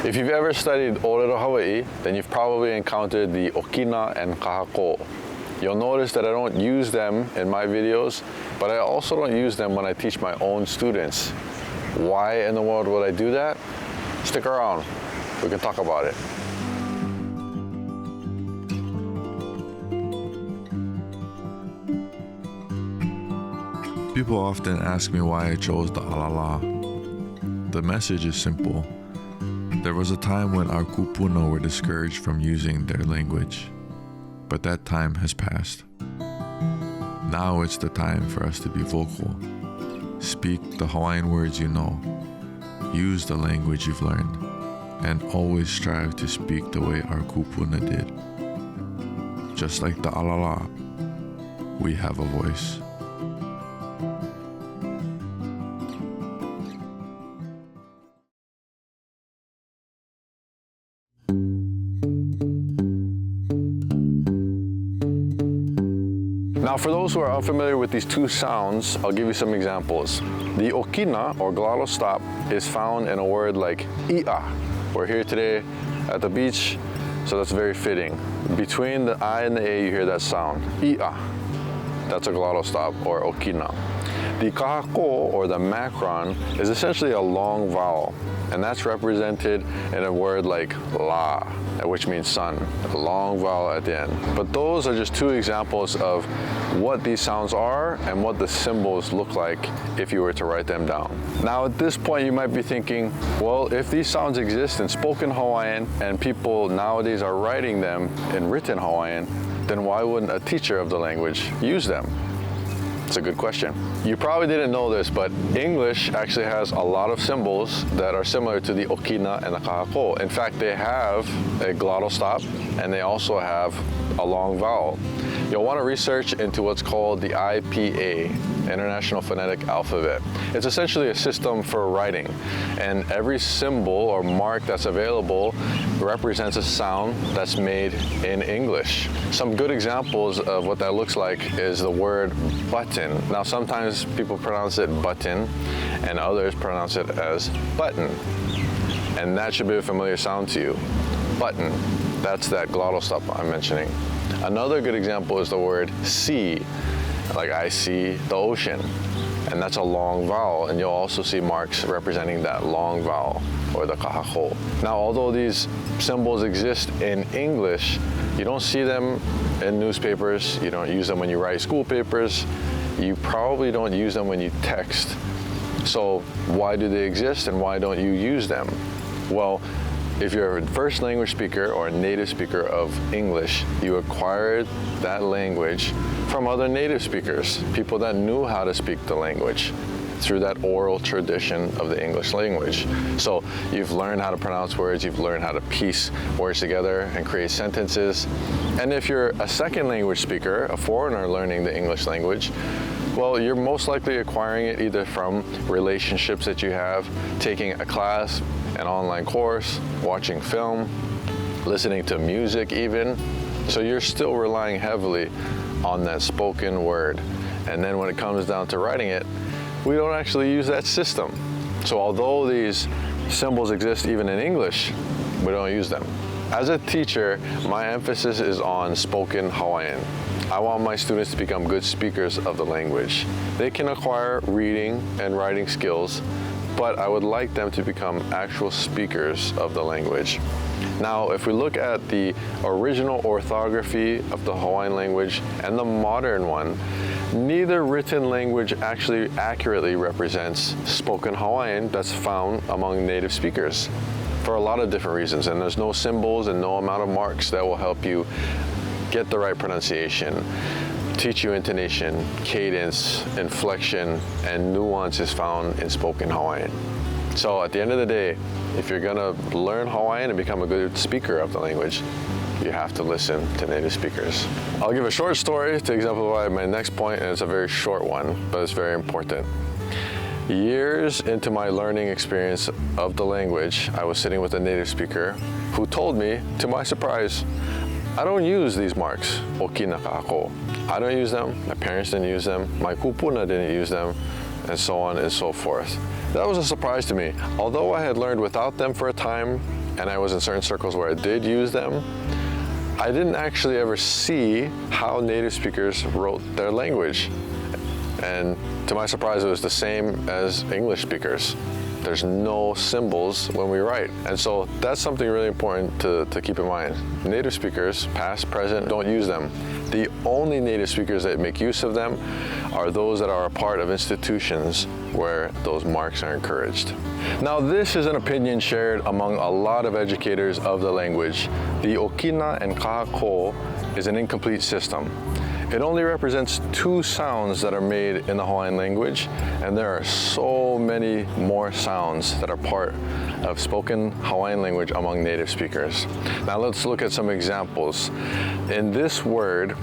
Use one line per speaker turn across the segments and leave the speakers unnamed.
If you've ever studied Olelo Hawaii, then you've probably encountered the Okina and Kahako. You'll notice that I don't use them in my videos, but I also don't use them when I teach my own students. Why in the world would I do that? Stick around, we can talk about it.
People often ask me why I chose the alala. The message is simple. There was a time when our kupuna were discouraged from using their language, but that time has passed. Now it's the time for us to be vocal. Speak the Hawaiian words you know. Use the language you've learned, and always strive to speak the way our kupuna did. Just like the alala, we have a voice.
Now, for those who are unfamiliar with these two sounds, I'll give you some examples. The okina, or glottal stop, is found in a word like ia. We're here today at the beach, so that's very fitting. Between the I and the A, you hear that sound, ia. That's a glottal stop, or okina. The kahako, or the macron, is essentially a long vowel, and that's represented in a word like la, which means sun, a long vowel at the end. But those are just two examples of what these sounds are and what the symbols look like if you were to write them down. Now at this point you might be thinking, well, if these sounds exist in spoken Hawaiian and people nowadays are writing them in written Hawaiian, then why wouldn't a teacher of the language use them? It's a good question. You probably didn't know this, but English actually has a lot of symbols that are similar to the okina and the kahako. In fact, they have a glottal stop and they also have a long vowel. You'll want to research into what's called the IPA, International Phonetic Alphabet. It's essentially a system for writing, and every symbol or mark that's available represents a sound that's made in English. Some good examples of what that looks like is the word button. Now sometimes people pronounce it button and others pronounce it as button, and that should be a familiar sound to you. Button, that's that glottal stop I'm mentioning. Another good example is the word sea, like I see the ocean, and that's a long vowel, and you'll also see marks representing that long vowel, or the kahako. Now, although these symbols exist in English, you don't see them in newspapers, you don't use them when you write school papers, you probably don't use them when you text. So why do they exist and why don't you use them? Well, if you're a first language speaker or a native speaker of English, you acquired that language from other native speakers, people that knew how to speak the language through that oral tradition of the English language. So you've learned how to pronounce words, you've learned how to piece words together and create sentences. And if you're a second language speaker, a foreigner learning the English language, well, you're most likely acquiring it either from relationships that you have, taking a class, an online course, watching film, listening to music even. So you're still relying heavily on that spoken word. And then when it comes down to writing it, we don't actually use that system. So although these symbols exist even in English, we don't use them. As a teacher, my emphasis is on spoken Hawaiian. I want my students to become good speakers of the language. They can acquire reading and writing skills, but I would like them to become actual speakers of the language. Now, if we look at the original orthography of the Hawaiian language and the modern one, neither written language actually accurately represents spoken Hawaiian that's found among native speakers for a lot of different reasons. And there's no symbols and no amount of marks that will help you get the right pronunciation, teach you intonation, cadence, inflection, and nuances found in spoken Hawaiian. So at the end of the day, if you're gonna learn Hawaiian and become a good speaker of the language, you have to listen to native speakers. I'll give a short story to exemplify my next point, and it's a very short one, but it's very important. Years into my learning experience of the language, I was sitting with a native speaker who told me, to my surprise, I don't use these marks, Okina Kahako. I don't use them, my parents didn't use them, my kupuna didn't use them, and so on and so forth. That was a surprise to me. Although I had learned without them for a time and I was in certain circles where I did use them, I didn't actually ever see how native speakers wrote their language. And to my surprise, it was the same as English speakers. There's no symbols when we write. And so that's something really important to keep in mind. Native speakers, past, present, don't use them. The only native speakers that make use of them are those that are a part of institutions where those marks are encouraged. Now, this is an opinion shared among a lot of educators of the language. The Okina and Kahako is an incomplete system. It only represents 2 sounds that are made in the Hawaiian language, and there are so many more sounds that are part of spoken Hawaiian language among native speakers. Now let's look at some examples. In this word,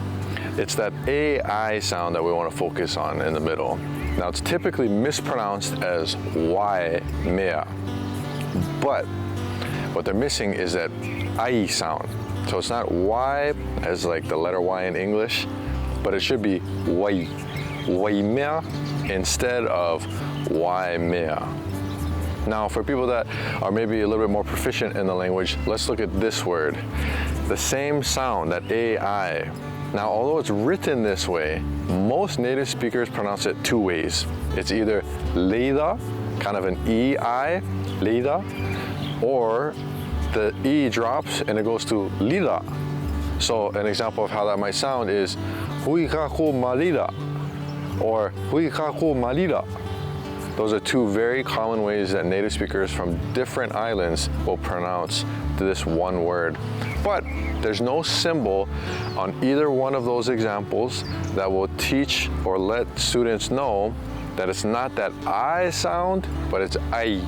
it's that AI sound that we want to focus on in the middle. Now it's typically mispronounced as Y mea, but what they're missing is that I sound. So it's not Y as like the letter Y in English, but it should be Wai, Waimea instead of Waimea. Now, for people that are maybe a little bit more proficient in the language, let's look at this word. The same sound, that AI. Now, although it's written this way, most native speakers pronounce it 2 ways. It's either leida, kind of an EI, leida, or the E drops and it goes to lida. So an example of how that might sound is hui kako malida or hui kako malida. Those are 2 very common ways that native speakers from different islands will pronounce this one word. But there's no symbol on either one of those examples that will teach or let students know that it's not that I sound, but it's I.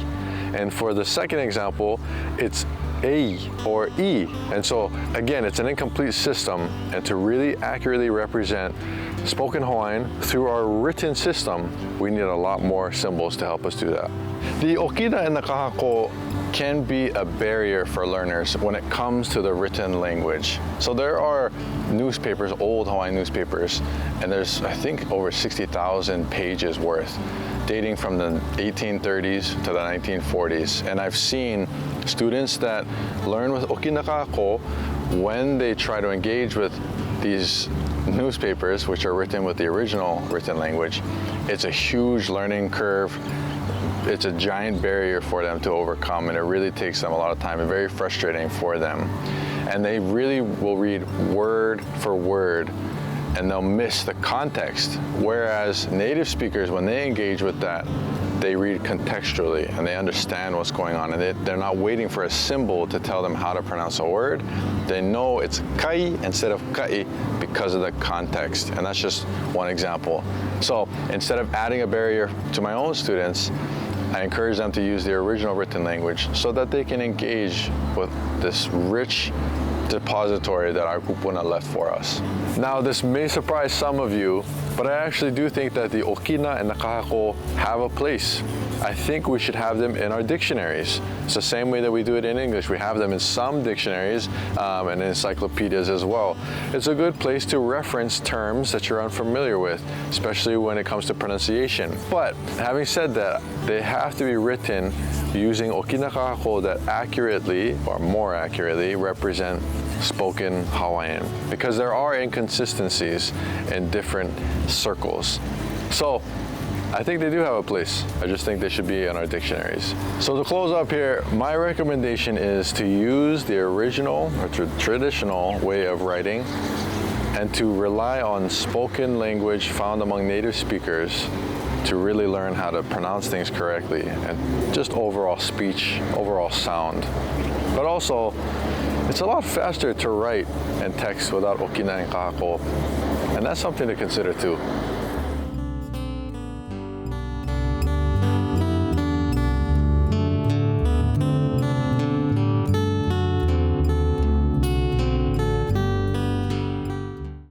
And for the second example, it's A or E. And so again, it's an incomplete system, and to really accurately represent spoken Hawaiian through our written system, we need a lot more symbols to help us do that. The Okina and the Kahako can be a barrier for learners when it comes to the written language. So there are newspapers, old Hawaiian newspapers, and there's I think over 60,000 pages worth, dating from the 1830s to the 1940s. And I've seen students that learn with Okina Kahako, when they try to engage with these newspapers, which are written with the original written language, it's a huge learning curve. It's a giant barrier for them to overcome, and it really takes them a lot of time and very frustrating for them. And they really will read word for word, and they'll miss the context. Whereas native speakers, when they engage with that, they read contextually and they understand what's going on, and they're not waiting for a symbol to tell them how to pronounce a word. They know it's kai instead of kai because of the context, and that's just one example. So instead of adding a barrier to my own students, I encourage them to use the original written language so that they can engage with this rich depository that our kupuna left for us. Now, this may surprise some of you, but I actually do think that the Okina and the Kahako have a place. I think we should have them in our dictionaries. It's the same way that we do it in English. We have them in some dictionaries and encyclopedias as well. It's a good place to reference terms that you're unfamiliar with, especially when it comes to pronunciation. But having said that, they have to be written using Okina Kahako that accurately, or more accurately, represent spoken Hawaiian, because there are inconsistencies in different circles. So I think they do have a place. I just think they should be in our dictionaries. So to close up here, my recommendation is to use the original or traditional way of writing and to rely on spoken language found among native speakers to really learn how to pronounce things correctly and just overall speech, overall sound. But also, it's a lot faster to write and text without Okina and Kahako, and that's something to consider too.